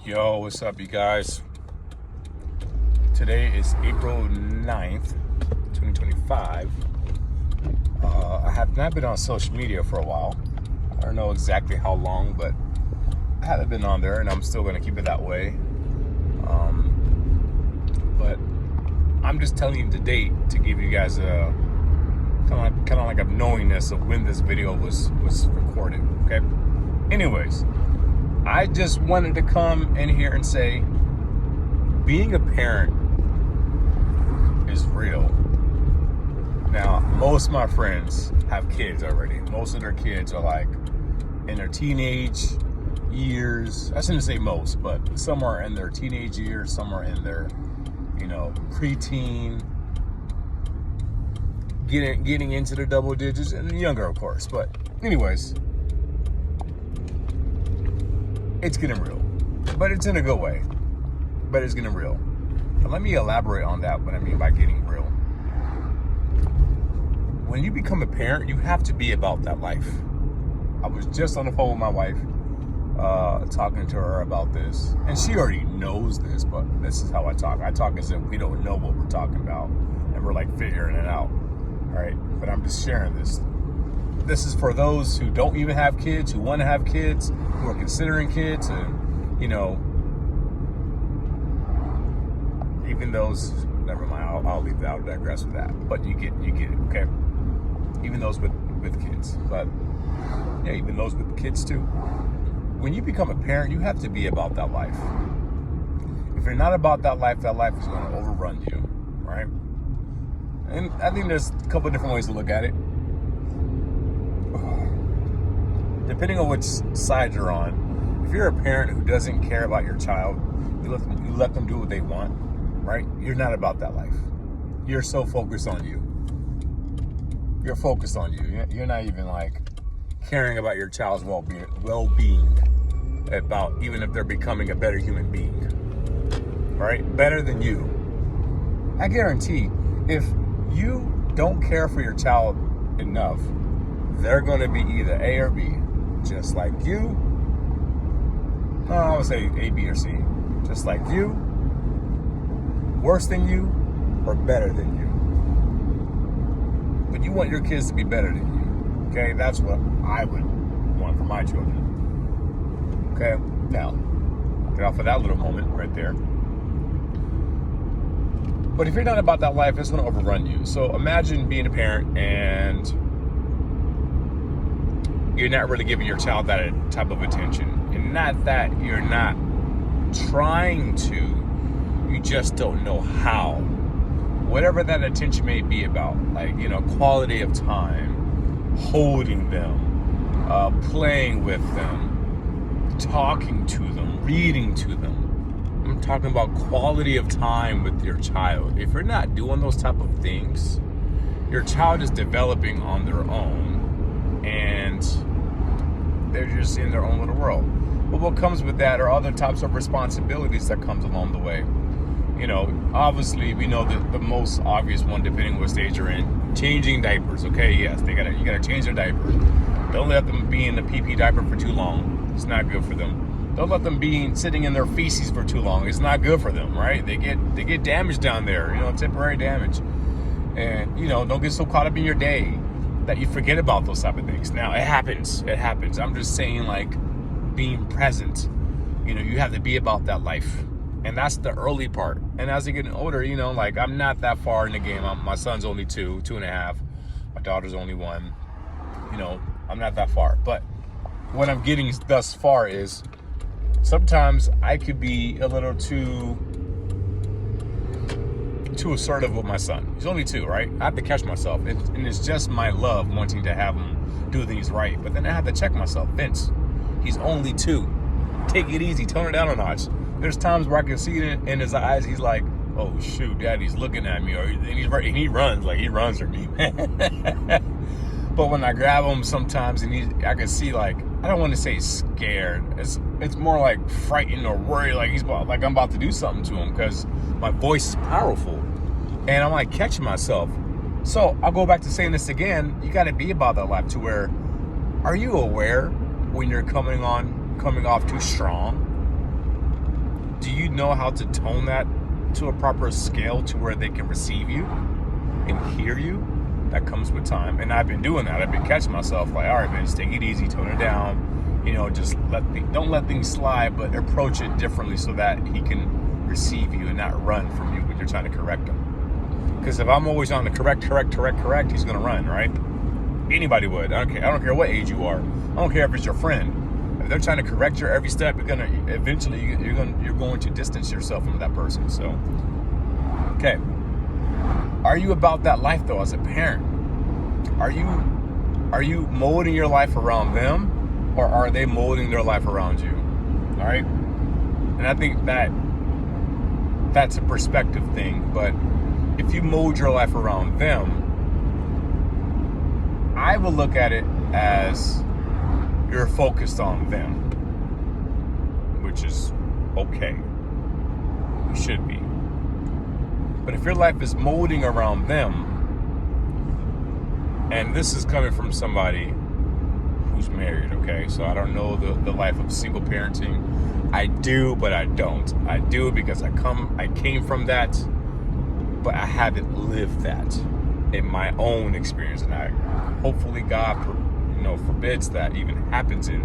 Yo, what's up, you guys? Today is April 9th, 2025. I have not been on social media for a while. I don't know exactly how long, but I haven't been on there, and I'm still going to keep it that way. But I'm just telling you the date to give you guys a kind of like a knowingness of when this video was recorded. Okay. Anyways, I just wanted to come in here and say, being a parent is real. Now, most of my friends have kids already. Most of their kids are like in their teenage years. I shouldn't say most, but some are in their teenage years, some are in their, preteen, getting into the double digits, and younger, of course. But anyways, it's getting real, but it's in a good way. But it's getting real. And let me elaborate on that, what I mean by getting real. When you become a parent, you have to be about that life. I was just on the phone with my wife, talking to her about this. And she already knows this, but this is how I talk. I talk as if we don't know what we're talking about, and we're like figuring it out. All right? But I'm just sharing this. This is for those who don't even have kids, who want to have kids, who are considering kids, and, even those, never mind, I'll leave that, I'll digress with that. But you get it, okay? Even those with kids, but yeah, even those with kids too. When you become a parent, you have to be about that life. If you're not about that life is going to overrun you, right? And I think there's a couple of different ways to look at it. Depending on which side you're on, if you're a parent who doesn't care about your child, you let them do what they want, right? You're not about that life. You're so focused on you. You're focused on you. You're not even like caring about your child's well-being, about even if they're becoming a better human being, right? Better than you. I guarantee, if you don't care for your child enough, they're going to be either A or B. Just like you. No, I would say A, B, or C. Just like you, worse than you, or better than you. But you want your kids to be better than you. Okay? That's what I would want for my children. Okay? Now, get off of that little moment right there. But if you're not about that life, it's going to overrun you. So imagine being a parent and you're not really giving your child that type of attention. And not that you're not trying to, you just don't know how. Whatever that attention may be about, like, quality of time, holding them, playing with them, talking to them, reading to them. I'm talking about quality of time with your child. If you're not doing those type of things, your child is developing on their own, and they're just in their own little world. But what comes with that are other types of responsibilities that comes along the way. Obviously, we know that the most obvious one, depending on what stage you're in, changing diapers. Okay, yes, you gotta change their diaper. Don't let them be in the pee-pee diaper for too long. It's not good for them. Don't let them be sitting in their feces for too long. It's not good for them, right? They get damaged down there, temporary damage. And, don't get so caught up in your day that you forget about those type of things. Now, it happens. I'm just saying, like, being present. You have to be about that life. And that's the early part. And as they get older, like, I'm not that far in the game. My son's only 2.5. My daughter's only 1. I'm not that far. But what I'm getting thus far is sometimes I could be a little too assertive with my son. He's only 2, right? I have to catch myself. And it's just my love wanting to have him do things right. But then I have to check myself. Vince, he's only 2. Take it easy. Tone it down a notch. There's times where I can see it in his eyes. He's like, oh, shoot, Daddy's looking at me. And he runs from me, man. But when I grab him sometimes, and I can see, like, I don't want to say scared. It's more like frightened or worried, like I'm about to do something to him, because my voice is powerful. And I'm like catching myself. So I'll go back to saying this again. You got to be about that life to where, are you aware when you're coming off too strong? do you know how to tone that to a proper scale to where they can receive you and hear you? That comes with time. And I've been doing that. I've been catching myself like, all right, man, just take it easy, tone it down. You know, just don't let things slide, but approach it differently so that he can receive you and not run from you when you're trying to correct him. Because if I'm always on the correct, he's going to run, right? Anybody would. I don't care what age you are. I don't care if it's your friend. If they're trying to correct your every step, you're going to distance yourself from that person. So, okay. Are you about that life though as a parent? Are you molding your life around them, or are they molding their life around you? All right. And I think that's a perspective thing. But if you mold your life around them, I will look at it as you're focused on them, which is okay. You should be. But if your life is molding around them, and this is coming from somebody who's married, okay? So I don't know the life of single parenting. I do, but I don't. I do because I came from that, but I haven't lived that in my own experience. And hopefully God, forbids that even happens in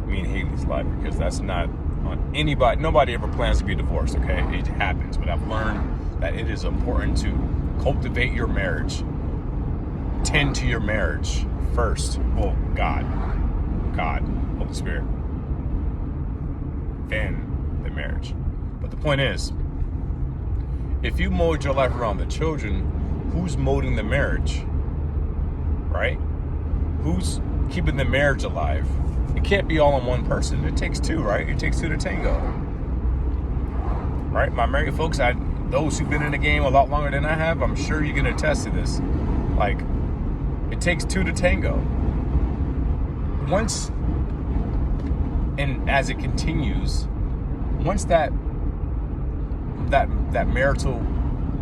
me and Haley's life, because that's not on anybody. Nobody ever plans to be divorced, okay? It happens, but I've learned that it is important to cultivate your marriage, tend to your marriage first. Well, God, Holy Spirit, then the marriage. But the point is, if you mold your life around the children, who's molding the marriage, right? Who's keeping the marriage alive? It can't be all on one person. It takes two, right? It takes two to tango, right? My married folks, those who've been in the game a lot longer than I have, I'm sure you can attest to this. Like, it takes two to tango. Once, and as it continues, once that marital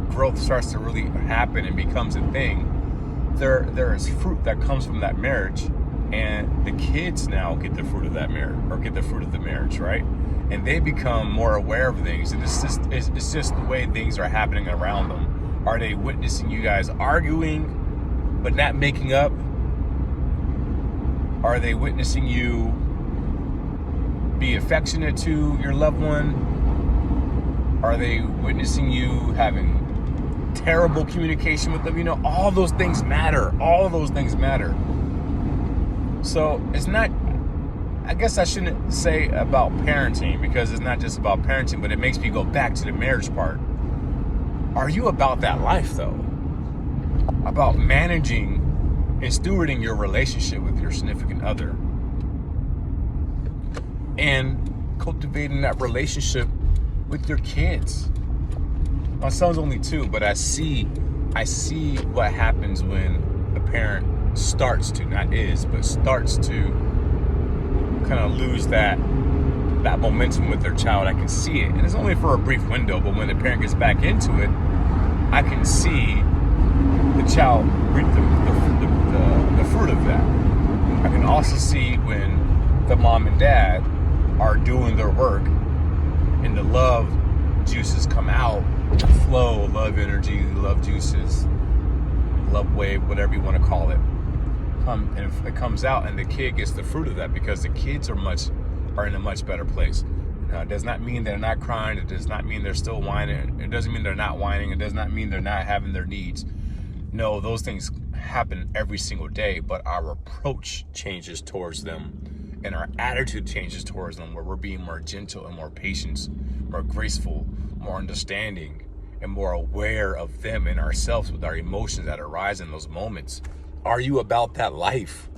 growth starts to really happen and becomes a thing, there is fruit that comes from that marriage, and the kids now get the fruit of that marriage, or get the fruit of the marriage, right? And they become more aware of things, and it's just the way things are happening around them. Are they witnessing you guys arguing but not making up? Are they witnessing you be affectionate to your loved one? Are they witnessing you having terrible communication with them? All those things matter. All of those things matter. So it's not, I guess I shouldn't say about parenting, because it's not just about parenting, but it makes me go back to the marriage part. Are you about that life though? About managing and stewarding your relationship with your significant other, and cultivating that relationship with your kids. My son's only 2, but I see what happens when a parent starts to kind of lose that momentum with their child. I can see it, and it's only for a brief window, but when the parent gets back into it, I can see the child reap the fruit of that. I can also see when the mom and dad are doing their work and the love juices come out, flow, love energy, love juices, love wave, whatever you want to call it, and it comes out, and the kid gets the fruit of that, because the kids are in a much better place. Now, it does not mean they're not crying. It does not mean they're still whining. It doesn't mean they're not whining. It does not mean they're not having their needs. No, those things happen every single day, but our approach changes towards them, and our attitude changes towards them, where we're being more gentle and more patient, more graceful, more understanding, and more aware of them and ourselves with our emotions that arise in those moments. Are you about that life?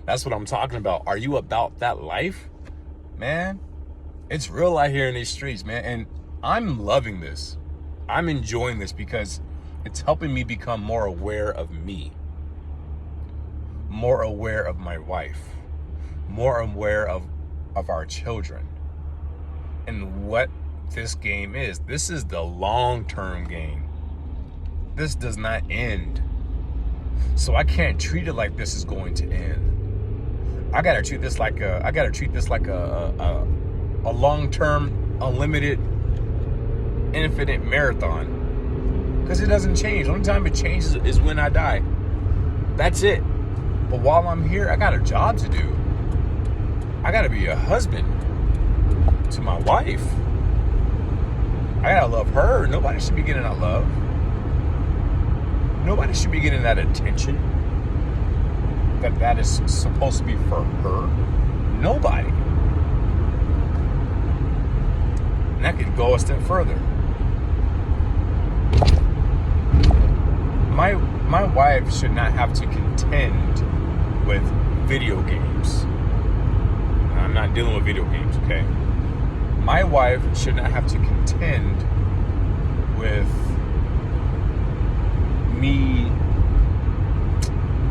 That's what I'm talking about. Are you about that life? Man, it's real out here in these streets, man. And I'm loving this. I'm enjoying this because it's helping me become more aware of me, more aware of my wife, more aware of our children, and what this game is. This is the long-term game. This does not end. So I can't treat it like this is going to end. I gotta treat this like a a long-term, unlimited, infinite marathon. Because it doesn't change. The only time it changes is when I die. That's it. But while I'm here, I got a job to do. I got to be a husband to my wife. I got to love her. Nobody should be getting that love. Nobody should be getting that attention that is supposed to be for her. Nobody. And that could go a step further. My wife should not have to contend with video games. I'm not dealing with video games, okay? My wife should not have to contend with me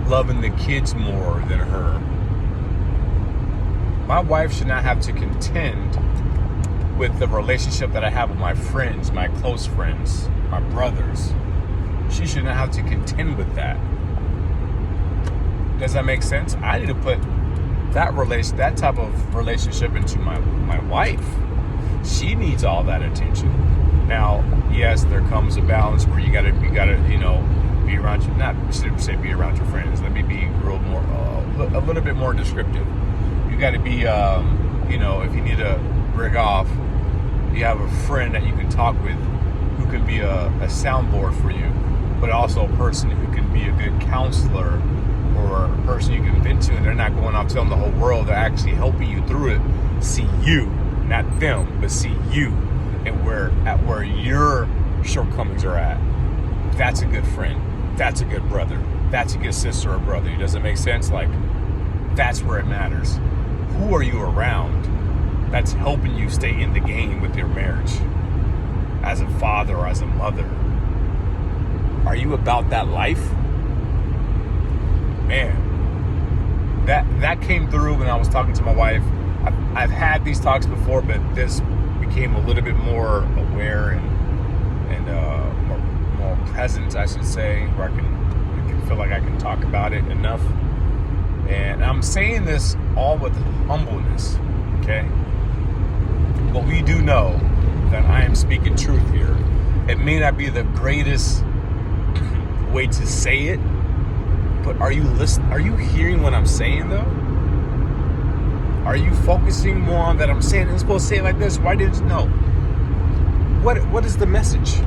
loving the kids more than her. My wife should not have to contend with the relationship that I have with my friends, my close friends, my brothers. She should not have to contend with that. Does that make sense? I need to put that type of relationship into my wife. She needs all that attention. Now, yes, there comes a balance where you gotta be around your, not should say be around your friends. Let me be a little bit more descriptive. You gotta be if you need to rig off, you have a friend that you can talk with who can be a soundboard for you, but also a person who can be a good counselor or a person you can vent to, and they're not going off telling the whole world. They're actually helping you through it. See you, not them, but see you and where your shortcomings are at. That's a good friend. That's a good brother. That's a good sister or brother. Does it make sense? Like, that's where it matters. Who are you around that's helping you stay in the game with your marriage? As a father or as a mother. Are you about that life? Man, that came through when I was talking to my wife. I've had these talks before, but this became a little bit more aware and more present, I should say, where I can feel like I can talk about it enough. And I'm saying this all with humbleness, okay? But we do know that I am speaking truth here. It may not be the greatest way to say it, but are you listening? Are you hearing what I'm saying though? Are you focusing more on that I'm saying I'm supposed to say it like this? Why didn't you know? What is the message?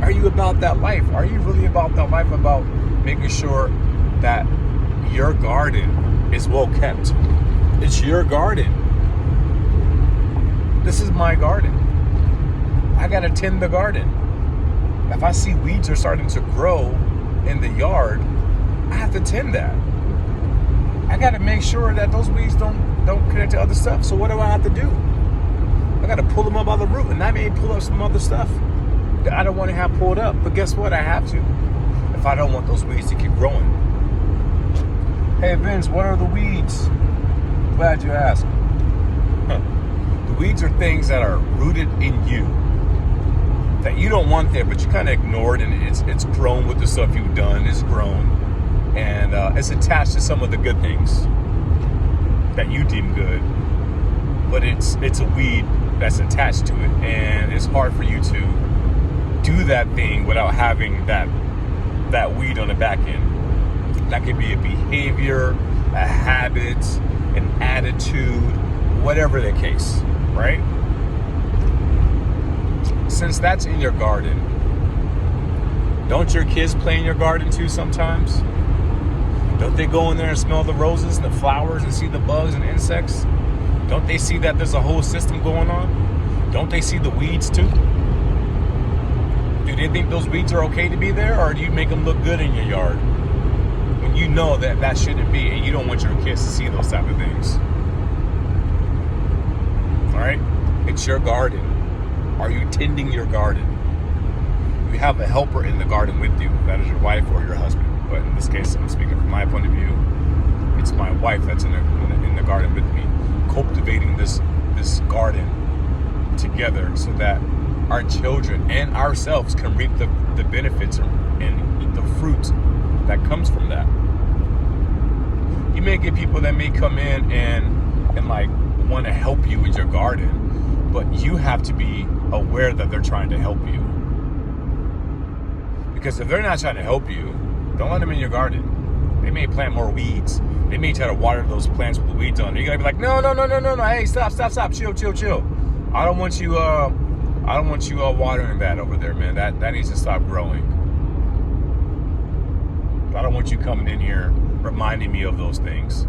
Are you about that life? Are you really about that life, about making sure that your garden is well kept? It's your garden. This is my garden. I gotta tend the garden. If I see weeds are starting to grow in the yard, I have to tend that. I gotta make sure that those weeds don't connect to other stuff. So what do I have to do? I gotta pull them up by the root, and I may pull up some other stuff that I don't want to have pulled up. But guess what? I have to, if I don't want those weeds to keep growing. Hey Vince, what are the weeds? Glad you asked. The weeds are things that are rooted in you that you don't want there, but you kind of ignored, and it's grown with the stuff you've done. It's grown, and it's attached to some of the good things that you deem good, but it's a weed that's attached to it, and it's hard for you to do that thing without having that weed on the back end. That could be a behavior, a habit, an attitude, whatever the case, right? Since that's in your garden, don't your kids play in your garden too sometimes? Don't they go in there and smell the roses and the flowers and see the bugs and insects? Don't they see that there's a whole system going on? Don't they see the weeds too? Do they think those weeds are okay to be there, or do you make them look good in your yard when you know that shouldn't be, and you don't want your kids to see those type of things? All right? It's your garden. Are you tending your garden? You have a helper in the garden with you. That is your wife or your husband. But in this case, I'm speaking from my point of view. It's my wife that's in the garden with me, cultivating this garden together, so that our children and ourselves can reap the benefits and eat the fruit that comes from that. You may get people that may come in and like want to help you with your garden, But you have to be aware that they're trying to help you. Because if they're not trying to help you, don't let them in your garden. They may plant more weeds. They may try to water those plants with the weeds on. You gotta be like, no. Hey, stop. Chill. I don't want you watering that over there, man. That needs to stop growing. I don't want you coming in here reminding me of those things.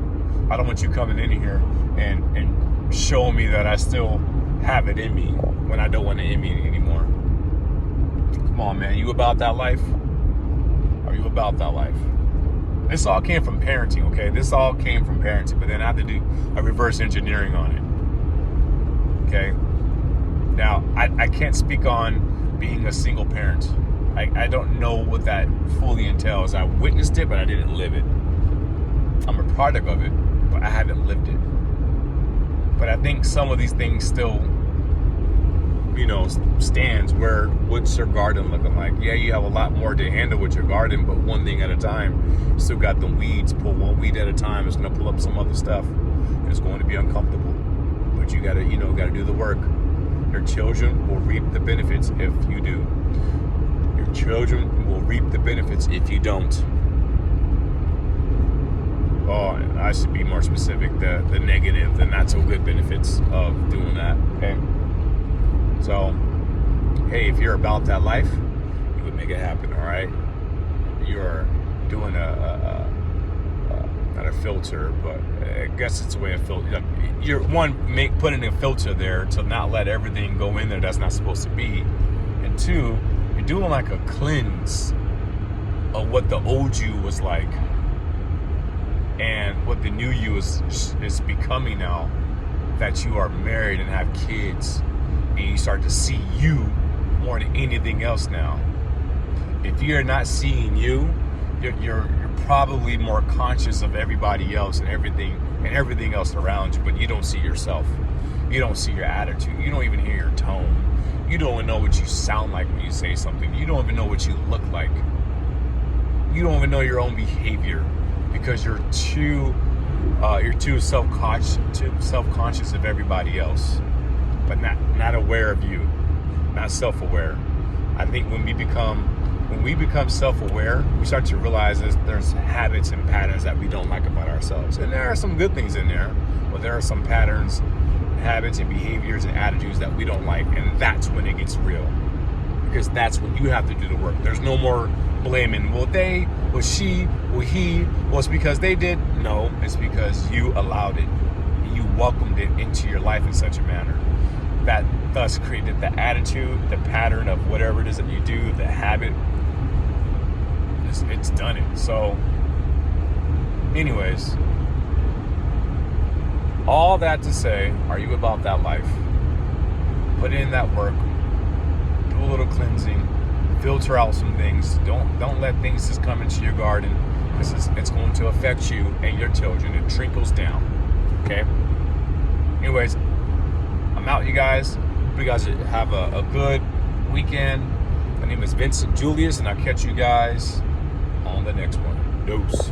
I don't want you coming in here and showing me that I still have it in me when I don't want it in me anymore. Come on, man. You about that life? Are you about that life? This all came from parenting, okay? This all came from parenting, but then I have to do a reverse engineering on it. Okay? Now, I can't speak on being a single parent. I don't know what that fully entails. I witnessed it, but I didn't live it. I'm a product of it, but I haven't lived it. But I think some of these things still, stands. Where what's your garden looking like? Yeah, you have a lot more to handle with your garden, but one thing at a time. You still got the weeds. Pull one weed at a time. It's going to pull up some other stuff. It's going to be uncomfortable, but you got to do the work. Your children will reap the benefits if you do. Your children will reap the benefits if you don't. Oh, I should be more specific. The negative, the not so good benefits of doing that. Okay. So, hey, if you're about that life, you would make it happen. All right. You're doing not a filter, but I guess it's a way of filter. You're putting a filter there to not let everything go in there that's not supposed to be, and two, you're doing like a cleanse of what the old you was like and what the new you is becoming now that you are married and have kids, and you start to see you more than anything else now. If you're not seeing you, you're probably more conscious of everybody else and everything else around you, but you don't see yourself. You don't see your attitude. You don't even hear your tone. You don't even know what you sound like when you say something. You don't even know what you look like. You don't even know your own behavior because you're too self-conscious of everybody else, but not aware of you, not self-aware. I think when we become self-aware, we start to realize there's habits and patterns that we don't like about ourselves. And there are some good things in there, but there are some patterns, habits, and behaviors and attitudes that we don't like. And that's when it gets real. Because that's when you have to do the work. There's no more blaming. Well, they, well, she, well, he, well, it's because they did. No, it's because you allowed it. You welcomed it into your life in such a manner that thus created the attitude, the pattern of whatever it is that you do, the habit. It's done it. So anyways, all that to say, are you about that life? Put in that work, do a little cleansing, filter out some things. Don't let things just come into your garden, because it's going to affect you and your children. It trickles down. Okay. Anyways, I'm out, you guys. Hope you guys have a good weekend. My name is Vincent Julius, and I'll catch you guys on the next one. Deuce.